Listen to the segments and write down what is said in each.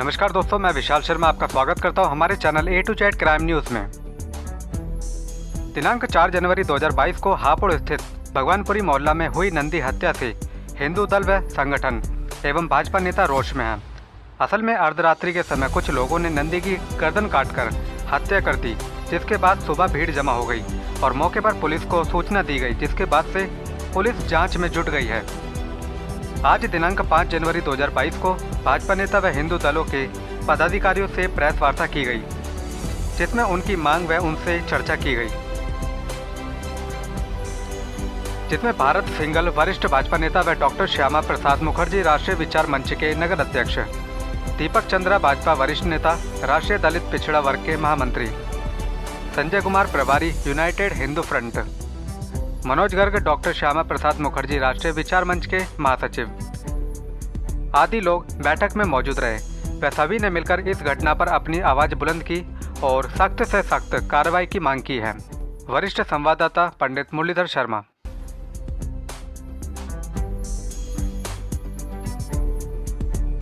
नमस्कार दोस्तों, मैं विशाल शर्मा आपका स्वागत करता हूं हमारे channel A to Z crime news में। दिनांक 4 जनवरी 2022 को हापुड़ स्थित भगवानपुरी मोहल्ला में हुई नंदी हत्या से हिंदू दल व संगठन एवं भाजपा नेता रोष में हैं। असल में अर्धरात्रि के समय कुछ लोगों ने नंदी की गर्दन काटकर हत्या कर दी, जिसके बाद सुबह भीड़ जमा हो गई और मौके पर पुलिस को सूचना दी गई, जिसके बाद से पुलिस जाँच में जुट गई है। आज दिनांक 5 जनवरी 2022 को भाजपा नेता व हिंदू दलों के पदाधिकारियों से प्रेस वार्ता की गई, जिसमें उनकी मांग व उनसे चर्चा की गई, जिसमें भारत सिंघल वरिष्ठ भाजपा नेता व डॉक्टर श्यामा प्रसाद मुखर्जी राष्ट्रीय विचार मंच के नगर अध्यक्ष, दीपक चंद्रा भाजपा वरिष्ठ नेता राष्ट्रीय दलित पिछड़ा वर्ग के महामंत्री, संजय कुमार प्रभारी united Hindu front, Manoj Garg doctor Shyama Prasad Mukherjee राष्ट्रीय विचार मंच के महासचिव आदि लोग बैठक में मौजूद रहे। वे सभी ने मिलकर इस घटना पर अपनी आवाज़ बुलंद की और सख्त से सख्त कार्रवाई की मांग की है। वरिष्ठ संवाददाता पंडित मुरलीधर शर्मा।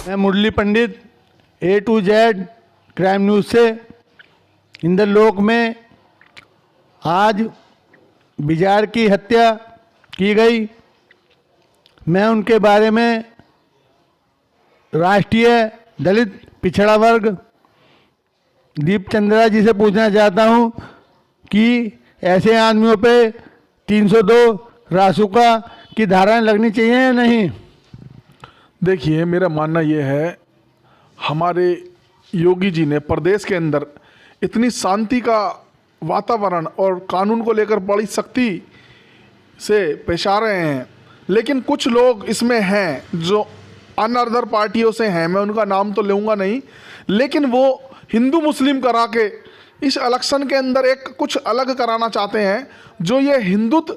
मैं मुरली पंडित A to Z crime news से इंद्रलोक में आज बिजार की हत्या की गई। मैं उनके बारे में राष्ट्रीय दलित पिछड़ा वर्ग दीप चंद्रा जी से पूछना चाहता हूं कि ऐसे आदमियों पे 302 रासुका की धाराएं लगनी चाहिए या नहीं। देखिए, मेरा मानना ये है, हमारे योगी जी ने प्रदेश के अंदर इतनी शांति का वातावरण और कानून को लेकर बड़ी सख्ती से पेश आ रहे हैं, लेकिन कुछ लोग इसमें हैं जो अनअदर पार्टियों से हैं, मैं उनका नाम तो लूँगा नहीं, लेकिन वो हिंदू मुस्लिम करा के इस इलेक्शन के अंदर एक कुछ अलग कराना चाहते हैं, जो ये हिंदुत्व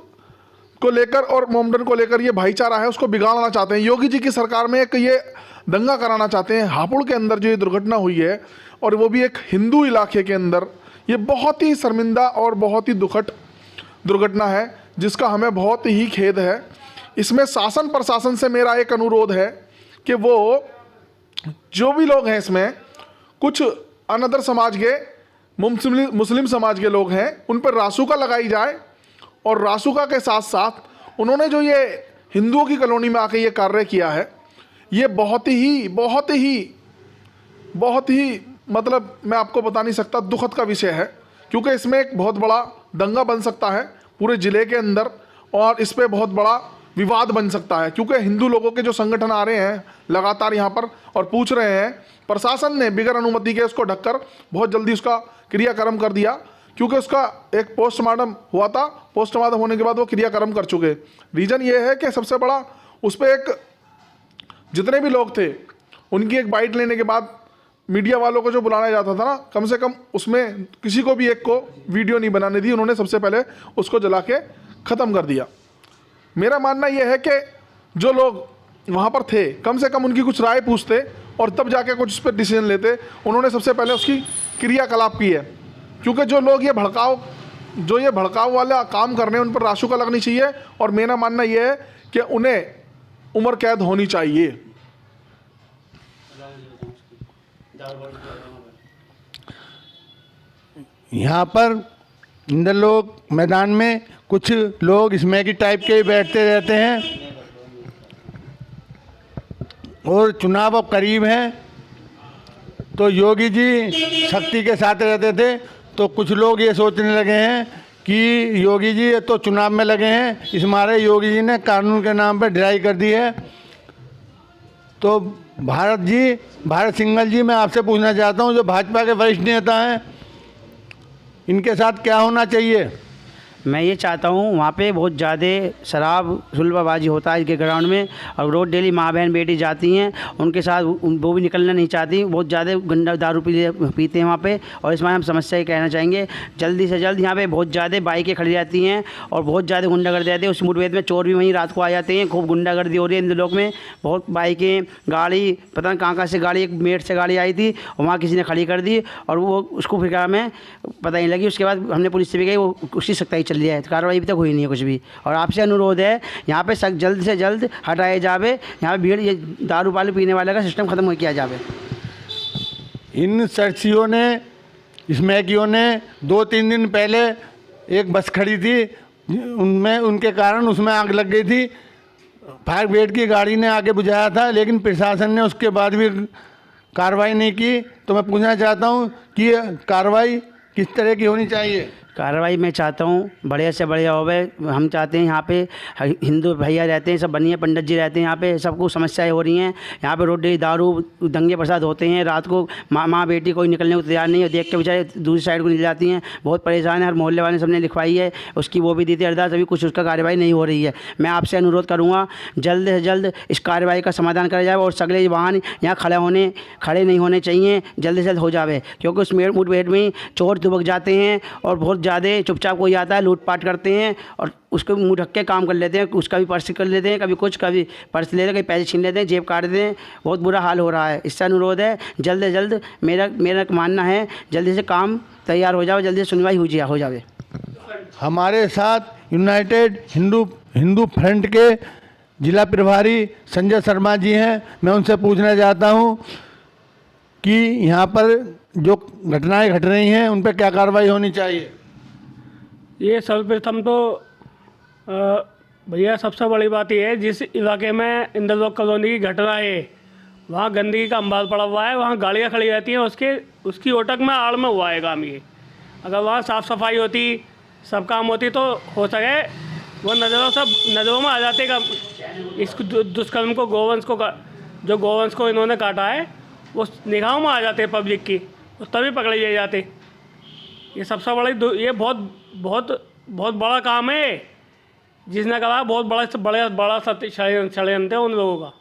को लेकर और मोमडन को लेकर ये भाईचारा है उसको बिगाड़ना चाहते हैं। योगी जी की सरकार में एक ये दंगा कराना चाहते हैं। हापुड़ के अंदर जो ये दुर्घटना हुई है और वो भी एक हिंदू इलाके के अंदर, ये बहुत ही शर्मिंदा और बहुत ही दुखद दुर्घटना है, जिसका हमें बहुत ही खेद है। इसमें शासन प्रशासन से मेरा एक अनुरोध है कि वो जो भी लोग हैं, इसमें कुछ अनदर समाज के मुस्लिम समाज के लोग हैं, उन पर रासुका लगाई जाए और रासुका के साथ साथ उन्होंने जो ये हिंदुओं की कॉलोनी में आके ये कार्य किया है, ये बहुत ही मतलब मैं आपको बता नहीं सकता दुखद का विषय है, क्योंकि इसमें एक बहुत बड़ा दंगा बन सकता है पूरे ज़िले के अंदर और इस पर बहुत बड़ा विवाद बन सकता है, क्योंकि हिंदू लोगों के जो संगठन आ रहे हैं लगातार यहाँ पर और पूछ रहे हैं। प्रशासन ने बिगर अनुमति के उसको ढककर बहुत जल्दी उसका क्रियाक्रम कर दिया, क्योंकि उसका एक पोस्टमार्टम हुआ था, पोस्टमार्टम होने के बाद वो क्रियाक्रम कर चुके। रीज़न ये है कि सबसे बड़ा उस पर एक जितने भी लोग थे उनकी एक बाइट लेने के बाद मीडिया वालों को जो बुलाया जाता था ना, कम से कम उसमें किसी को भी एक को वीडियो नहीं बनाने दी, उन्होंने सबसे पहले उसको जला के ख़त्म कर दिया। मेरा मानना यह है कि जो लोग वहाँ पर थे कम से कम उनकी कुछ राय पूछते और तब जाके कुछ उस पर डिसीजन लेते। उन्होंने सबसे पहले उसकी क्रियाकलाप की है, क्योंकि जो लोग ये भड़काव वाला काम कर रहे हैं उन पर रासुका लगनी चाहिए और मेरा मानना यह है कि उन्हें उम्र कैद होनी चाहिए। यहाँ पर इंद्रलोक मैदान में कुछ लोग स्मैकी टाइप के बैठते रहते हैं और चुनाव अब करीब हैं, तो योगी जी शक्ति के साथ रहते थे, तो कुछ लोग ये सोचने लगे हैं कि योगी जी तो चुनाव में लगे हैं, इस मारे योगी जी ने कानून के नाम पर ढिलाई कर दी है। तो भारत सिंघल जी, मैं आपसे पूछना चाहता हूँ, जो भाजपा के वरिष्ठ नेता हैं, इनके साथ क्या होना चाहिए। मैं ये चाहता हूँ, वहाँ पे बहुत ज़्यादा शराब सुलभाबाजी होता है इनके ग्राउंड में, और रोज़ डेली माँ बहन बेटी जाती हैं, उनके साथ वो भी निकलना नहीं चाहती, बहुत ज़्यादा गंदा दारू पीते हैं वहाँ पे। और इसमें हम समस्या ये कहना चाहेंगे, जल्दी से जल्द यहाँ पे बहुत ज़्यादा बाइकें खड़ी जाती हैं और बहुत ज़्यादा गुंडागर्दी आती है। उस मुठभेड़ में चोर भी वहीं रात को आ जाते हैं, खूब गुंडागर्दी हो रही है इंद्रलोक में। बहुत बाइकें, गाड़ी, पता नहीं कहाँ से गाड़ी, एक मेट से गाड़ी आई थी और वहाँ किसी ने खड़ी कर दी और वो उसको फिर में पता नहीं लगी। उसके बाद हमने पुलिस से भी गई, वो उसी सख्ताई चल रही है, कार्रवाई अभी तक हुई नहीं है कुछ भी। और आपसे अनुरोध है, यहाँ पे जल्द से जल्द हटाए जावे, यहाँ पे भीड़, ये दारू पानी पीने वाले का सिस्टम ख़त्म किया जावे। इन शख्सियों ने, स्मैकियों ने 2-3 दिन पहले एक बस खड़ी थी, उनमें उनके कारण उसमें आग लग गई थी। फायर ब्रिगेड की गाड़ी ने आके बुझाया था, लेकिन प्रशासन ने उसके बाद भी कार्रवाई नहीं की। तो मैं पूछना चाहता हूँ कि कार्रवाई किस तरह की होनी चाहिए? कार्रवाई मैं चाहता हूँ बढ़िया से बढ़िया होवे। हम चाहते हैं यहाँ पे हिंदू भैया रहते हैं, सब बनिए पंडित जी रहते हैं, यहाँ पे सबको समस्याएं हो रही हैं। यहाँ पे रोड डेली दारू दंगे प्रसाद होते हैं, रात को माँ बेटी कोई निकलने को तैयार नहीं है, देख के बेचारे दूसरी साइड को निकल जाती हैं। बहुत परेशान है, हर मोहल्ले वाले सबने लिखवाई है, उसकी वो भी दी थी अरदास, अभी कुछ उसका कार्रवाई नहीं हो रही है। मैं आपसे अनुरोध करूँगा जल्द से जल्द इस कार्रवाई का समाधान करा जाए और सगले वाहन यहाँ खड़े नहीं होने चाहिए, जल्द से जल्द हो जाए। क्योंकि उस मुठभेड़ में चोर दुबक जाते हैं और बहुत ज़्यादा चुपचाप कोई आता है, लूटपाट करते हैं और उसको मुंह ढक के काम कर लेते हैं। उसका भी पर्स कर लेते हैं, कभी पर्स ले लेते हैं, कभी पैसे छीन लेते हैं, जेब काट देते हैं। बहुत बुरा हाल हो रहा है। इससे अनुरोध है जल्द से जल्द, मेरा मानना है जल्दी से काम तैयार हो जाए, जल्दी से सुनवाई हो जाए। हमारे साथ यूनाइटेड हिंदू फ्रंट के जिला प्रभारी संजय शर्मा जी हैं। मैं उनसे पूछना चाहता हूं कि यहाँ पर जो घटनाएं घट रही हैं उन पर क्या कार्रवाई होनी चाहिए? ये सर्वप्रथम तो भैया सबसे बड़ी बात ये है, जिस इलाके में इंद्रलोक कॉलोनी की घटना है वहाँ गंदगी का अंबार पड़ा हुआ है, वहाँ गाड़ियाँ खड़ी रहती हैं, उसकी ओटक में आड़ में हुआ है काम ये। अगर वहाँ साफ़ सफाई होती, सब काम होती तो हो सके वो नज़रों में आ जाते का इस दुष्कर्म को, जो गोवंश को इन्होंने काटा है वो निगाहों में आ जाते पब्लिक की, तभी पकड़े जाए जाते। ये सबसे ये बहुत बड़ा काम है जिसने कहा, बहुत बड़ा षड्यंत्र है उन लोगों का।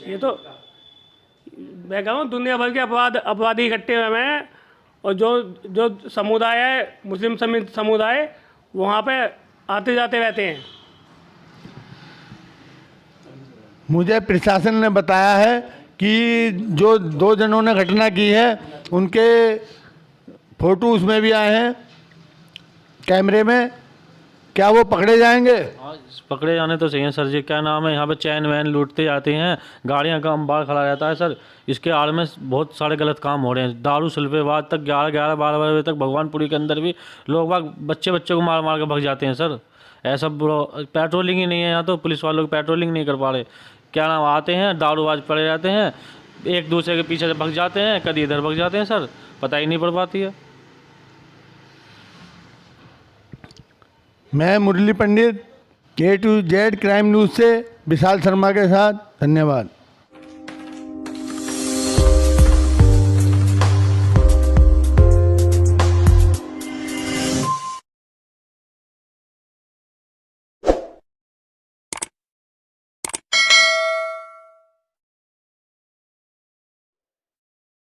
ये तो मैं कह रहा हूँ दुनिया भर के अपराधी इकट्ठे हुए हैं और जो समुदाय है, मुस्लिम समुदाय, वहाँ पे आते जाते रहते हैं। मुझे प्रशासन ने बताया है कि जो 2 जनों ने घटना की है उनके फोटो उसमें भी आए हैं कैमरे में, क्या वो पकड़े जाएंगे? हाँ, पकड़े जाने तो चाहिए सर जी। क्या नाम है, यहाँ पे चैन वैन लूटते जाते हैं, गाड़ियाँ का अंबार खड़ा रहता है सर। इसके आड़ में बहुत सारे गलत काम हो रहे हैं। दारू सुल्फेबाज तक 11-12 बजे तक भगवानपुरी के अंदर भी लोग बच्चे को मार के भग जाते हैं सर। ऐसा पेट्रोलिंग ही नहीं है यहाँ, तो पुलिस वालों की पेट्रोलिंग नहीं कर पा रहे। क्या नाम, आते हैं दारूबाज पड़े रहते हैं, एक दूसरे के पीछे से भग जाते हैं, कभी इधर भग जाते हैं सर, पता ही नहीं पड़ पाती है। मैं मुरली पंडित, A to Z crime news से विशाल शर्मा के साथ, धन्यवाद।